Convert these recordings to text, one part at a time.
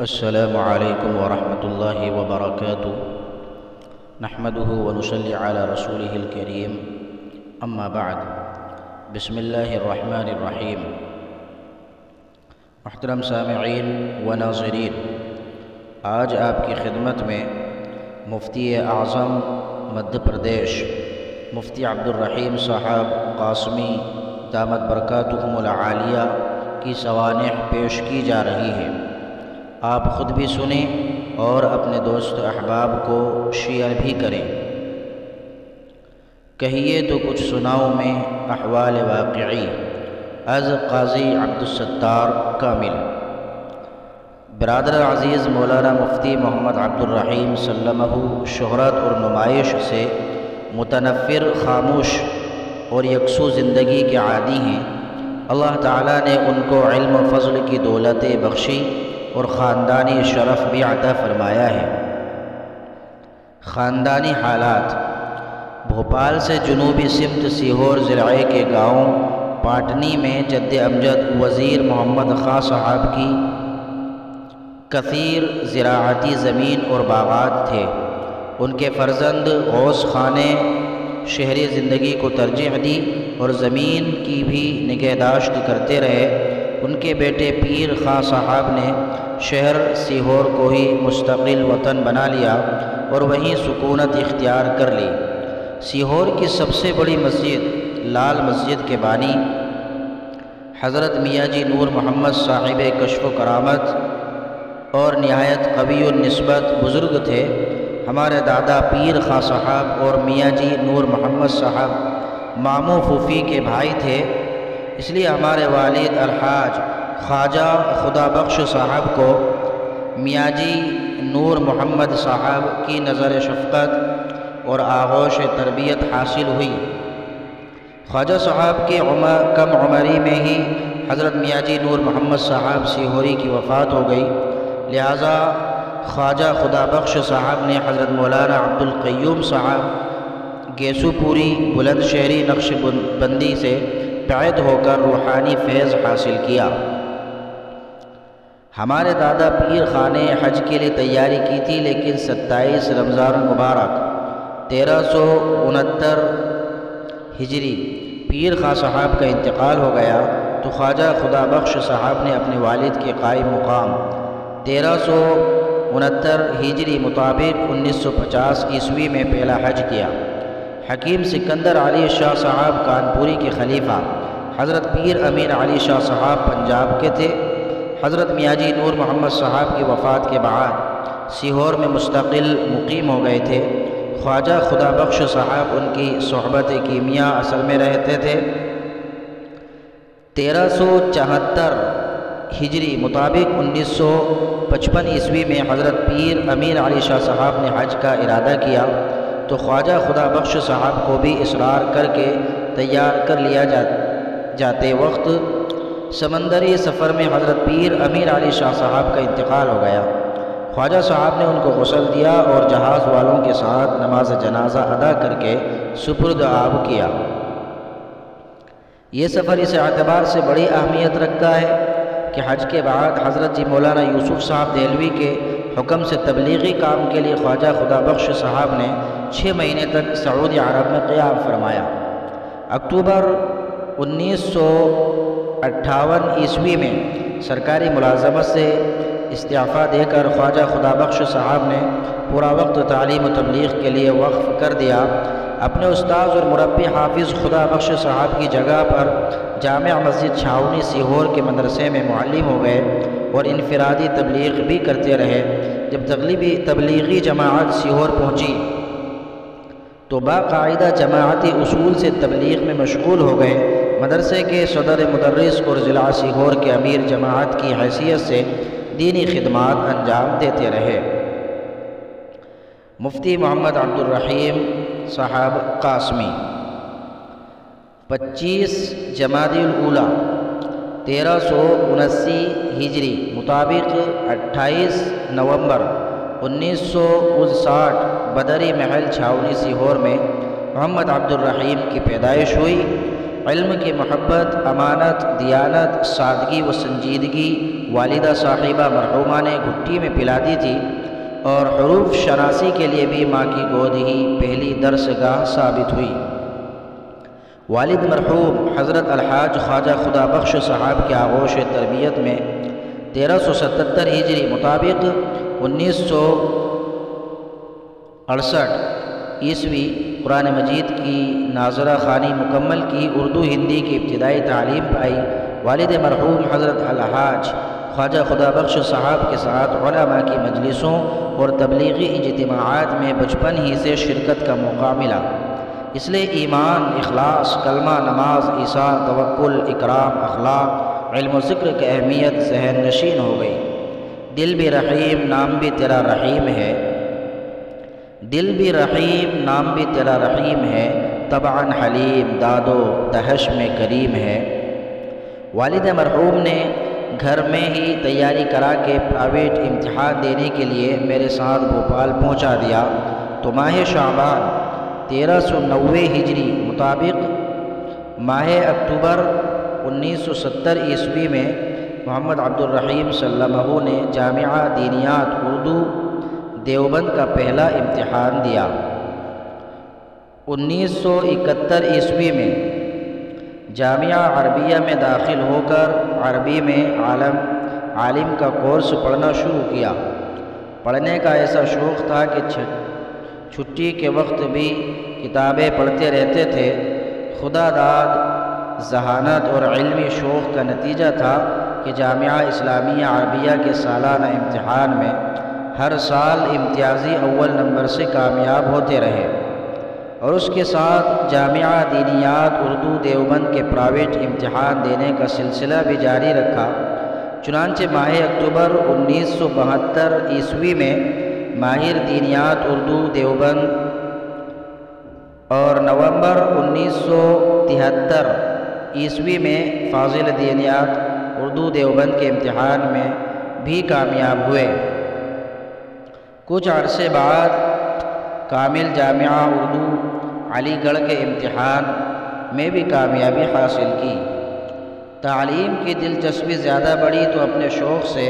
السلام علیکم ورحمۃ اللہ وبرکاتہ نحمده ونصلی علی رسوله الکریم اما بعد بسم اللہ الرحمن الرحیم۔ محترم سامعین و ناظرین، آج آپ کی خدمت میں مفتی اعظم مدھیہ پردیش مفتی عبدالرحیم صاحب قاسمی دامت برکاتہم العالیہ کی سوانح پیش کی جا رہی ہے۔ آپ خود بھی سنیں اور اپنے دوست احباب کو شیئر بھی کریں۔ کہیے تو کچھ سناؤ میں احوال واقعی از قاضی عبدالستار کامل۔ برادر عزیز مولانا مفتی محمد عبدالرحیم سلمہ شہرت اور نمائش سے متنفر، خاموش اور یکسو زندگی کے عادی ہیں۔ اللہ تعالیٰ نے ان کو علم و فضل کی دولتیں بخشی اور خاندانی شرف بھی عطا فرمایا ہے۔ خاندانی حالات: بھوپال سے جنوبی سمت سیہور ضلع کے گاؤں پاٹنی میں جد امجد وزیر محمد خاں صاحب کی کثیر زراعتی زمین اور باغات تھے۔ ان کے فرزند غوث خان نے شہری زندگی کو ترجیح دی اور زمین کی بھی نگہداشت کرتے رہے۔ ان کے بیٹے پیر خاں صاحب نے شہر سیہور کو ہی مستقل وطن بنا لیا اور وہیں سکونت اختیار کر لی۔ سیہور کی سب سے بڑی مسجد لال مسجد کے بانی حضرت میاں جی نور محمد صاحب کشف و کرامت اور نہایت قوی النسبت بزرگ تھے۔ ہمارے دادا پیر خاں صاحب اور میاں جی نور محمد صاحب ماموں پھوپھی کے بھائی تھے، اس لیے ہمارے والد الحاج خواجہ خدا بخش صاحب کو میاں جی نور محمد صاحب کی نظر شفقت اور آغوش تربیت حاصل ہوئی۔ خواجہ صاحب کی کم عمری میں ہی حضرت میاں جی نور محمد صاحب سیہوری کی وفات ہو گئی، لہٰذا خواجہ خدا بخش صاحب نے حضرت مولانا عبدالقیوم صاحب گیسو پوری بلند شہری نقش بندی سے بعید ہو کر روحانی فیض حاصل کیا۔ ہمارے دادا پیر خان نے حج کے لیے تیاری کی تھی، لیکن 27 رمضان المبارک 1369 ہجری پیر خاں صاحب کا انتقال ہو گیا تو خواجہ خدا بخش صاحب نے اپنے والد کے قائم مقام 1369 ہجری مطابق 1950 عیسوی میں پہلا حج کیا۔ حکیم سکندر علی شاہ صاحب کانپوری کے خلیفہ، حضرت پیر امین علی شاہ صاحب پنجاب کے تھے۔ حضرت میاں جی نور محمد صاحب کی وفات کے بعد سیہور میں مستقل مقیم ہو گئے تھے۔ خواجہ خدا بخش صاحب ان کی صحبت کیمیا اصل میں رہتے تھے۔ 1374 ہجری مطابق 1955 عیسوی میں حضرت پیر امین علی شاہ صاحب نے حج کا ارادہ کیا تو خواجہ خدا بخش صاحب کو بھی اصرار کر کے تیار کر لیا جاتے وقت سمندری سفر میں حضرت پیر امین علی شاہ صاحب کا انتقال ہو گیا۔ خواجہ صاحب نے ان کو غسل دیا اور جہاز والوں کے ساتھ نماز جنازہ ادا کر کے سپرد آب کیا۔ یہ سفر اس اعتبار سے بڑی اہمیت رکھتا ہے کہ حج کے بعد حضرت جی مولانا یوسف صاحب دہلوی کے حکم سے تبلیغی کام کے لیے خواجہ خدا بخش صاحب نے 6 مہینے تک سعودی عرب میں قیام فرمایا۔ اکتوبر 1958 عیسوی میں سرکاری ملازمت سے استعفیٰ دے کر خواجہ خدا بخش صاحب نے پورا وقت تعلیم و تبلیغ کے لیے وقف کر دیا۔ اپنے استاذ اور مربی حافظ خدا بخش صاحب کی جگہ پر جامع مسجد چھاؤنی سیہور کے مدرسے میں معلم ہو گئے اور انفرادی تبلیغ بھی کرتے رہے۔ جب تبلیغی جماعت سیہور پہنچی تو باقاعدہ جماعتی اصول سے تبلیغ میں مشغول ہو گئے۔ مدرسے کے صدر مدرس اور ضلع سیہور کے امیر جماعت کی حیثیت سے دینی خدمات انجام دیتے رہے۔ مفتی محمد عبدالرحیم صاحب قاسمی 25 جمادی الاولیٰ 1379 ہجری مطابق 28 نومبر 1959 بدری محل چھاؤنی سیہور میں محمد عبدالرحیم کی پیدائش ہوئی۔ علم کی محبت، امانت، دیانت، سادگی و سنجیدگی والدہ صاحبہ مرحومہ نے گھٹی میں پلا دی تھی، اور حروف شناسی کے لیے بھی ماں کی گود ہی پہلی درس گاہ ثابت ہوئی۔ والد مرحوم حضرت الحاج خواجہ خدا بخش صاحب کے آغوش تربیت میں 1377 ہجری مطابق 1968 عیسوی قرآن مجید کی ناظرہ خوانی مکمل کی، اردو ہندی کی ابتدائی تعلیم پائی۔ والد مرحوم حضرت الحاج خواجہ خدا بخش صاحب کے ساتھ علماء کی مجلسوں اور تبلیغی اجتماعات میں بچپن ہی سے شرکت کا موقع ملا، اس لیے ایمان، اخلاص، کلمہ، نماز، ایثار، توکل، اکرام، اخلاق، علم و ذکر کی اہمیت ذہن نشین ہو گئی۔ دل بھی رحیم نام بھی تیرا رحیم ہے، دل بھی رحیم نام بھی تیرا رحیم ہے، طبعاً حلیم داد و دہش میں کریم ہے۔ والد مرحوم نے گھر میں ہی تیاری کرا کے پرائیویٹ امتحان دینے کے لیے میرے ساتھ بھوپال پہنچا دیا، تو ماہ شعبان 1390 ہجری مطابق ماہ اکتوبر 1970 عیسوی میں محمد عبد الرحیم سلمہ نے جامعہ دینیات اردو دیوبند کا پہلا امتحان دیا۔ 1971 عیسوی میں جامعہ عربیہ میں داخل ہو کر عربی میں عالم کا کورس پڑھنا شروع کیا۔ پڑھنے کا ایسا شوق تھا کہ چھٹی کے وقت بھی کتابیں پڑھتے رہتے تھے۔ خدا داد، ذہانت اور علمی شوق کا نتیجہ تھا کہ جامعہ اسلامیہ عربیہ کے سالانہ امتحان میں ہر سال امتیازی اول نمبر سے کامیاب ہوتے رہے، اور اس کے ساتھ جامعہ دینیات اردو دیوبند کے پرائیویٹ امتحان دینے کا سلسلہ بھی جاری رکھا۔ چنانچہ ماہ اکتوبر 1972 عیسوی میں ماہر دینیات اردو دیوبند اور نومبر 1973 عیسوی میں فاضل دینیات اردو دیوبند کے امتحان میں بھی کامیاب ہوئے۔ کچھ عرصے بعد کامل جامعہ اردو علی گڑھ کے امتحان میں بھی کامیابی حاصل کی۔ تعلیم کی دلچسپی زیادہ بڑھی تو اپنے شوق سے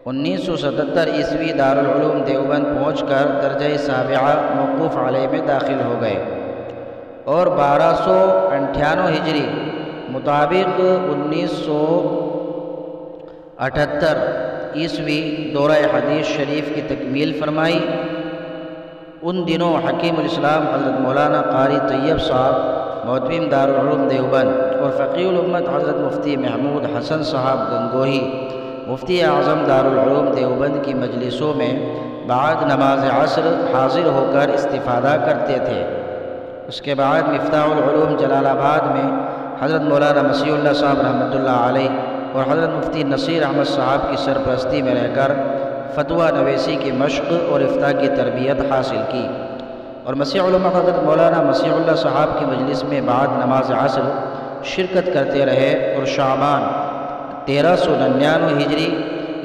1977 عیسوی دارالعلوم دیوبند پہنچ کر درجہ سابعہ موقوف علیہ میں داخل ہو گئے، اور 1298 ہجری مطابق 1978 عیسوی دورہ حدیث شریف کی تکمیل فرمائی۔ ان دنوں حکیم الاسلام حضرت مولانا قاری طیب صاحب محتمم دارالعلوم دیوبند اور فقیہ الامت حضرت مفتی محمود حسن صاحب گنگوہی مفتی اعظم دارالعلوم دیوبند کی مجلسوں میں بعد نماز عصر حاضر ہو کر استفادہ کرتے تھے۔ اس کے بعد مفتاح العلوم جلال آباد میں حضرت مولانا مسیح اللہ صاحب رحمۃ اللہ علیہ اور حضرت مفتی نصیر احمد صاحب کی سرپرستی میں رہ کر فتویٰ نویسی کی مشق اور افتاء کی تربیت حاصل کی، اور مسیح علماء حضرت مولانا مسیح اللہ صاحب کی مجلس میں بعد نماز عصر شرکت کرتے رہے، اور شعبان 1399 ہجری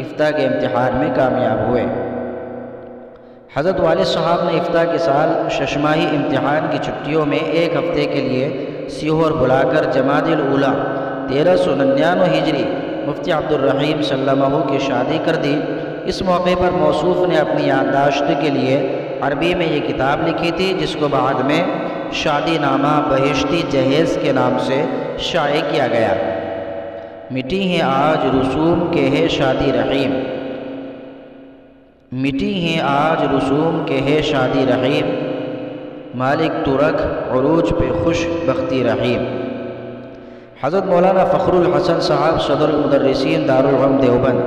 افتاء کے امتحان میں کامیاب ہوئے۔ حضرت والد صاحب نے افتاء کے سال ششماہی امتحان کی چھٹیوں میں ایک ہفتے کے لیے سیہور بلا کر جمادی الاولیٰ 1399 ہجری مفتی عبد الرحیم سلمہ کی شادی کر دی۔ اس موقع پر موصوف نے اپنی یادداشت کے لیے عربی میں یہ کتاب لکھی تھی، جس کو بعد میں شادی نامہ بہشتی جہیز کے نام سے شائع کیا گیا۔ مٹی ہیں آج رسوم کے ہے شادی رحیم، مٹی ہیں آج رسوم کے ہے شادی رحیم، مالک تو رکھ عروج پہ خوش بختی رحیم۔ حضرت مولانا فخر الحسن صاحب صدر المدرسین دارالعلوم دیوبند،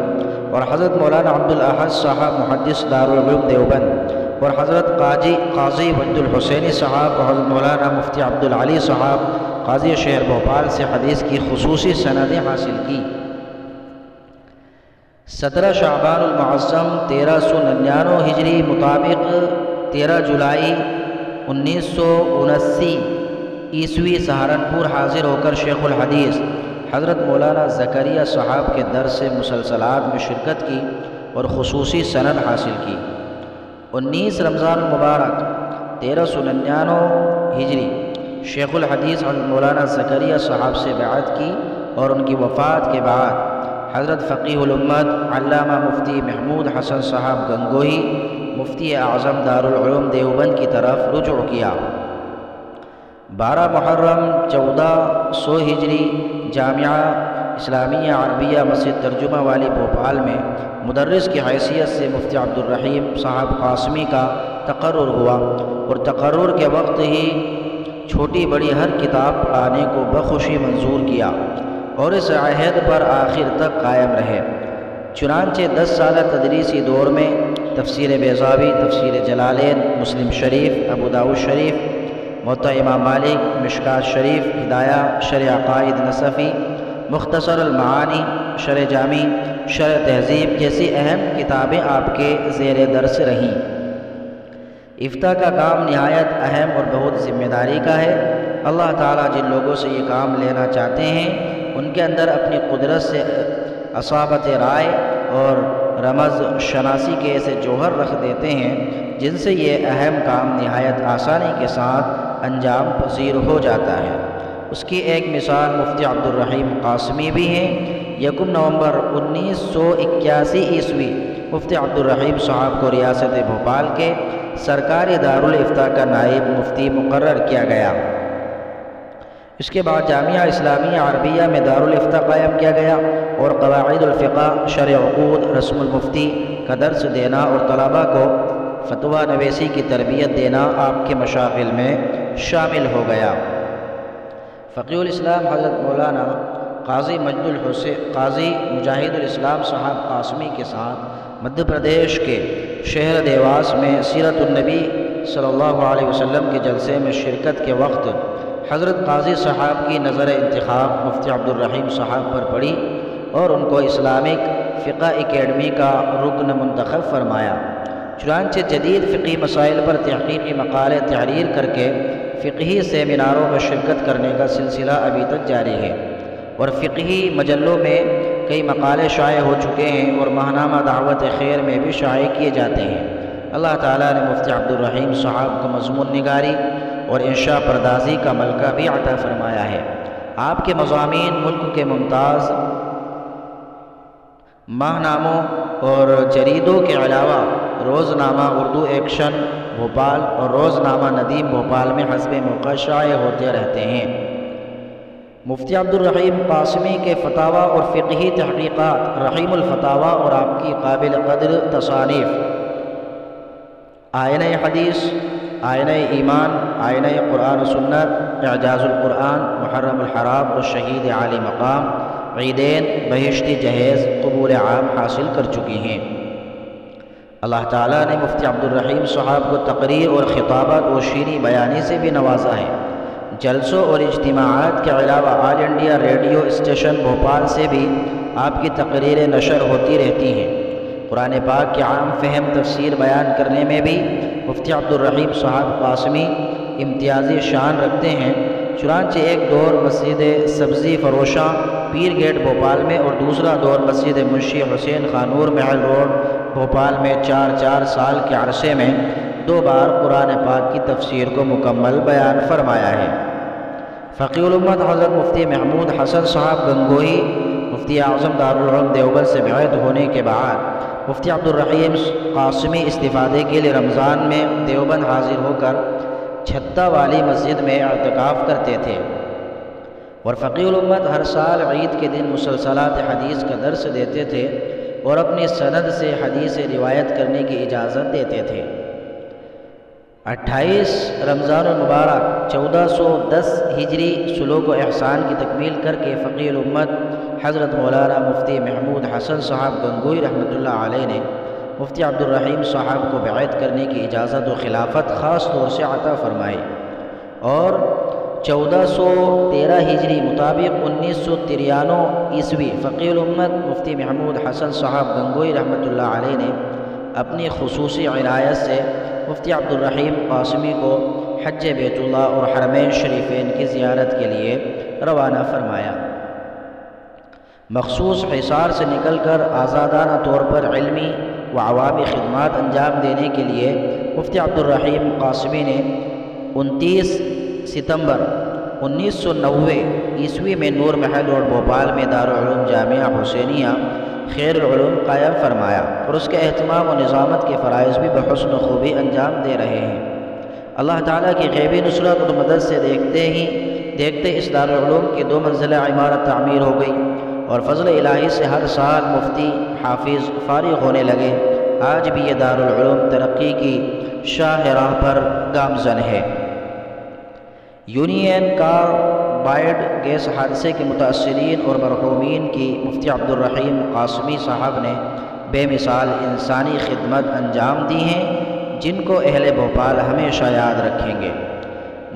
اور حضرت مولانا عبد الاحد صاحب محدث دارالعلوم دیوبند، اور حضرت قاضی وجد الحسینی صاحب اور حضرت مولانا مفتی عبد العلی صاحب قاضی شہر بھوپال سے حدیث کی خصوصی سندیں حاصل کی۔ 17 شعبان المعظم 1399 ہجری مطابق 13 جولائی 1979 عیسوی سہارنپور حاضر ہو کر شیخ الحدیث حضرت مولانا زکریا صاحب کے درس مسلسلات میں شرکت کی اور خصوصی سند حاصل کی۔ 19 رمضان المبارک 1399 ہجری شیخ الحدیث حضرت مولانا زکریا صاحب سے بیعت کی، اور ان کی وفات کے بعد حضرت فقیہ الامت علامہ مفتی محمود حسن صاحب گنگوہی مفتی اعظم دارالعلوم دیوبند کی طرف رجوع کیا۔ 12 محرم 1400 ہجری جامعہ اسلامیہ عربیہ مسجد ترجمہ والی بھوپال میں مدرس کی حیثیت سے مفتی عبدالرحیم صاحب قاسمی کا تقرر ہوا، اور تقرر کے وقت ہی چھوٹی بڑی ہر کتاب پڑھانے کو بخوشی منظور کیا اور اس عہد پر آخر تک قائم رہے۔ چنانچہ 10 سالہ تدریسی دور میں تفسیر بیضاوی، تفسیر جلالین، مسلم شریف، ابو داؤد شریف، موطا امام مالک، مشکات شریف، ہدایہ، شرح عقائد نصفی، مختصر المعانی، شرح جامی، شرح تہذیب جیسی اہم کتابیں آپ کے زیر درس رہیں۔ افتاء کا کام نہایت اہم اور بہت ذمہ داری کا ہے۔ اللہ تعالیٰ جن لوگوں سے یہ کام لینا چاہتے ہیں ان کے اندر اپنی قدرت سے اصابت رائے اور رمز شناسی کے ایسے جوہر رکھ دیتے ہیں جن سے یہ اہم کام نہایت آسانی کے ساتھ انجام پذیر ہو جاتا ہے۔ اس کی ایک مثال مفتی عبدالرحیم قاسمی بھی ہیں۔ 1 نومبر 1981 عیسوی مفتی عبدالرحیم صاحب کو ریاست بھوپال کے سرکاری دارالافتاء کا نائب مفتی مقرر کیا گیا۔ اس کے بعد جامعہ اسلامیہ عربیہ میں دارالافتاء قائم کیا گیا اور قواعد الفقہ، شرع عقود، رسم المفتی کا درس دینا اور طلباء کو فتویٰ نویسی کی تربیت دینا آپ کے مشاغل میں شامل ہو گیا۔ فقیہ الاسلام حضرت مولانا قاضی مجاہد الاسلام صاحب قاسمی کے ساتھ مدھیہ پردیش کے شہر دیواس میں سیرت النبی صلی اللہ علیہ وسلم کے جلسے میں شرکت کے وقت حضرت قاضی صاحب کی نظر انتخاب مفتی عبدالرحیم صاحب پر پڑی اور ان کو اسلامک فقہ اکیڈمی کا رکن منتخب فرمایا۔ چنانچہ جدید فقہی مسائل پر تحقیقی مقالے تحریر کر کے فقہی سیمیناروں میں شرکت کرنے کا سلسلہ ابھی تک جاری ہے، اور فقہی مجلوں میں کئی مقالے شائع ہو چکے ہیں اور ماہنامہ دعوت خیر میں بھی شائع کیے جاتے ہیں۔ اللہ تعالیٰ نے مفتی عبدالرحیم صاحب کو مضمون نگاری اور انشاء پردازی کا ملکہ بھی عطا فرمایا ہے۔ آپ کے مضامین ملک کے ممتاز ماہناموں اور جریدوں کے علاوہ روزنامہ اردو ایکشن بھوپال اور روزنامہ ندیم بھوپال میں حسب موقع شائع ہوتے رہتے ہیں۔ مفتی عبدالرحیم قاسمی کے فتاویٰ اور فقہی تحقیقات، رحیم الفتاویٰ اور آپ کی قابل قدر تصانیف آئینہ حدیث، آئینہ ایمان، آئینہ قرآن و سنت، اعجاز القرآن، محرم الحرام اور شہید عالی مقام، عیدین، بہشتی جہیز قبول عام حاصل کر چکی ہیں۔ اللہ تعالیٰ نے مفتی عبدالرحیم صاحب کو تقریر اور خطابت و شیریں بیانی سے بھی نوازا ہے۔ جلسوں اور اجتماعات کے علاوہ آل انڈیا ریڈیو اسٹیشن بھوپال سے بھی آپ کی تقریریں نشر ہوتی رہتی ہیں۔ قرآن پاک کی عام فہم تفسیر بیان کرنے میں بھی مفتی عبدالرحیم صاحب قاسمی امتیازی شان رکھتے ہیں۔ چنانچہ ایک دور مسجد سبزی فروشاں پیر گیٹ بھوپال میں اور دوسرا دور مسجد منشی حسین خانور محل روڈ بھوپال میں 4 سال کے عرصے میں 2 بار قرآن پاک کی تفسیر کو مکمل بیان فرمایا ہے۔ فقیہ الامت حضرت مفتی محمود حسن صاحب گنگوہی مفتی اعظم دارالعلوم دیوبند سے بیعت ہونے کے بعد مفتی عبدالرحیم قاسمی استفادے کے لیے رمضان میں دیوبند حاضر ہو کر چھتہ والی مسجد میں اعتکاف کرتے تھے، اور فقیہ الامت ہر سال عید کے دن مسلسلات حدیث کا درس دیتے تھے اور اپنی سند سے حدیث روایت کرنے کی اجازت دیتے تھے۔ 28 رمضان المبارک 1410 ہجری سلوک و احسان کی تکمیل کر کے فقیہ الامت حضرت مولانا مفتی محمود حسن صاحب گنگوہی رحمۃ اللہ علیہ نے مفتی عبدالرحیم صاحب کو بیعت کرنے کی اجازت و خلافت خاص طور سے عطا فرمائی، اور 1413 ہجری مطابق 1993 عیسوی فقیہ الامت مفتی محمود حسن صاحب گنگوہی رحمۃ اللہ علیہ نے اپنی خصوصی عنایت سے مفتی عبدالرحیم قاسمی کو حج بیت اللہ اور حرمین شریفین کی زیارت کے لیے روانہ فرمایا۔ مخصوص حصار سے نکل کر آزادانہ طور پر علمی و عوامی خدمات انجام دینے کے لیے مفتی عبدالرحیم قاسمی نے 29 ستمبر 1990 عیسوی میں نور محل روڈ بھوپال میں دارالعلوم جامعہ حسینیہ خیر العلوم قائم فرمایا اور اس کے اہتمام و نظامت کے فرائض بھی بحسن خوبی انجام دے رہے ہیں۔ اللہ تعالیٰ کی غیبی نصرت اور مدد سے دیکھتے اس دارالعلوم کی 2 منزلہ عمارت تعمیر ہو گئی اور فضل الہی سے ہر سال مفتی حافظ فارغ ہونے لگے۔ آج بھی یہ دارالعلوم ترقی کی شاہ راہ پر گامزن ہے۔ یونین کاربائڈ گیس حادثے کے متاثرین اور مرحومین کی مفتی عبدالرحیم قاسمی صاحب نے بے مثال انسانی خدمت انجام دی ہیں، جن کو اہل بھوپال ہمیشہ یاد رکھیں گے۔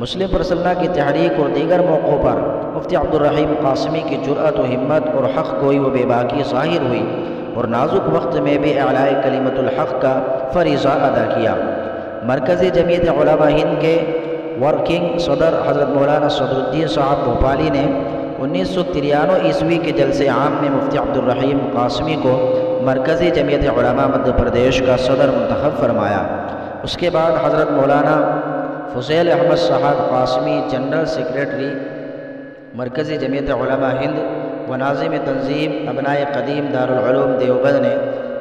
مسلم پرسنل کی تحریک اور دیگر موقعوں پر مفتی عبدالرحیم قاسمی کی جرأت و ہمت اور حق گوئی و بے باکی ظاہر ہوئی اور نازک وقت میں بھی اعلاء کلمت الحق کا فریضہ ادا کیا۔ مرکزی جمعیت علماء ہند کے ورکنگ صدر حضرت مولانا صدر الدین صاحب بھوپالی نے 1993 عیسوی کے جلسے عام میں مفتی عبدالرحیم قاسمی کو مرکزی جمعیت علماء مدھیہ پردیش کا صدر منتخب فرمایا۔ اس کے بعد حضرت مولانا فضیل احمد صاحب قاسمی جنرل سیکریٹری مرکزی جمعیت علماء ہند و ناظم تنظیم ابنائے قدیم دارالعلوم دیوبند نے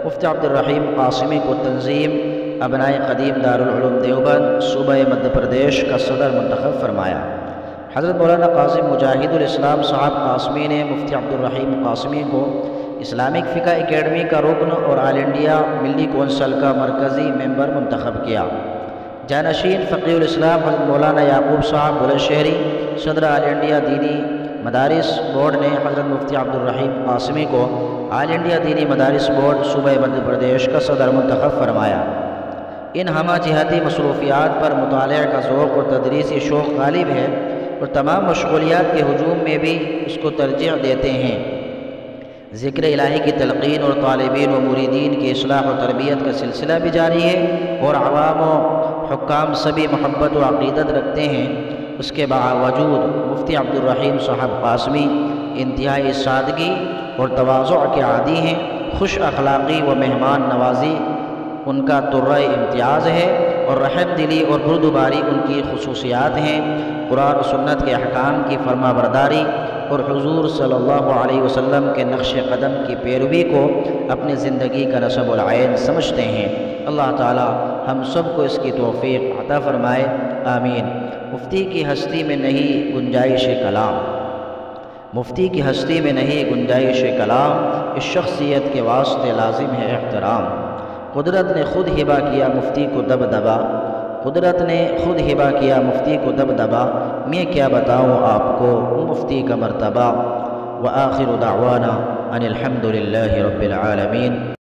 مفتی عبدالرحیم قاسمی کو تنظیم ابنائے قدیم دارالعلوم دیوبند صوبہ مدھیہ پردیش کا صدر منتخب فرمایا۔ حضرت مولانا قاضی مجاہد الاسلام صاحب قاسمی نے مفتی عبدالرحیم قاسمی کو اسلامک فقہ اکیڈمی کا رکن اور آل انڈیا ملی کونسل کا مرکزی ممبر منتخب کیا۔ جانشین فقیہ الاسلام حضرت مولانا یعقوب صاحب بلند شہری صدر آل انڈیا دینی مدارس بورڈ نے حضرت مفتی عبدالرحیم قاسمی کو آل انڈیا دینی مدارس بورڈ صوبہ مدھیہ پردیش کا صدر منتخب فرمایا۔ ان ہمہ جہتی مصروفیات پر مطالعہ کا ذوق اور تدریسی شوق غالب ہے اور تمام مشغولیات کے ہجوم میں بھی اس کو ترجیح دیتے ہیں۔ ذکر الہی کی تلقین اور طالبین و مریدین کی اصلاح و تربیت کا سلسلہ بھی جاری ہے اور عوام و حکام سبھی محبت و عقیدت رکھتے ہیں۔ اس کے باوجود مفتی عبدالرحیم صاحب قاسمی انتہائی سادگی اور تواضع کے عادی ہیں۔ خوش اخلاقی و مہمان نوازی ان کا طرۂ امتیاز ہے اور رحم دلی اور بردباری ان کی خصوصیات ہیں۔ قرآن و سنت کے احکام کی فرما برداری اور حضور صلی اللہ علیہ وسلم کے نقش قدم کی پیروی کو اپنی زندگی کا نصب العین سمجھتے ہیں۔ اللہ تعالی ہم سب کو اس کی توفیق عطا فرمائے، آمین۔ مفتی کی ہستی میں نہیں گنجائش کلام، مفتی کی ہستی میں نہیں گنجائش کلام، اس شخصیت کے واسطے لازم ہے احترام۔ قدرت نے خود ہبہ کیا مفتی کو دبدبا، قدرت نے خود ہبہ کیا مفتی کو دبدبا، میں کیا بتاؤں آپ کو مفتی کا مرتبہ۔ وآخر دعوانا ان الحمد للہ رب العالمین۔